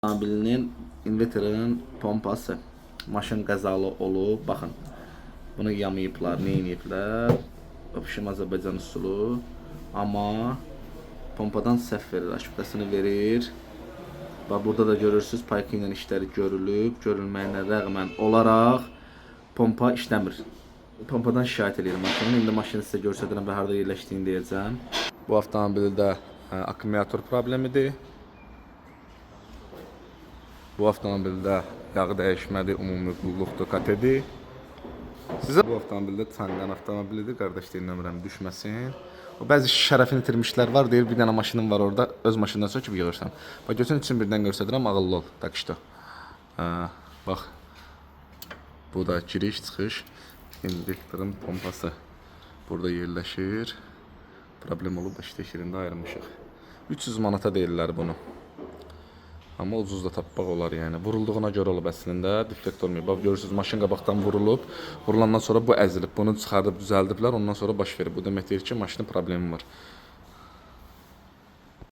Avtomobilinin inverterinin pompası maşın qəzalı olub. Baxın. Bunu yamayıblar, nə ediblər? Öpüşüm Azərbaycan üsulu. Amma pompadan səhv verir, aşıbdasını verir. Bax burada da görürsüz, payka ilə işləri görülüb. Görülməyinə rəğmən olaraq pompa işləmir. Pompadan şikayət edirəm maşının. İndi maşını sizə göstərirəm və harda yerləşdiyini deyəcəm. Bu avtomobildə akkumulyator problemidir. Bu avtomobildə yağ dəyişmədir, ümumi qulluqdur, katedir. Sizə bu avtomobildə Çanqan avtomobilidir, qardaş deyilmirəm, düşməsin. O bəzi şərəfini itirmişlər var, deyir bir dənə maşının var orada, öz maşından söküb yığırsan. Bax götürün üçün birdən göstərirəm, ağıllı ol, tak işte. Bax, bu da giriş, çıxış, injektorun pompası burada yerləşir. Problem olub, işte yerində ayırmışıq. 300 manata deyirlər bunu. Amma ucuz da tapmaq olar yəni. Vurulduğuna görə olub əslində, defekt olmayıb. Bax görürsüz, maşın qabaqdan vurulub. Vurulandan sonra bu əzilib. Bunu çıxardıb düzəldiblər, ondan sonra baş verib. Bu deməkdir ki, maşının problemi var.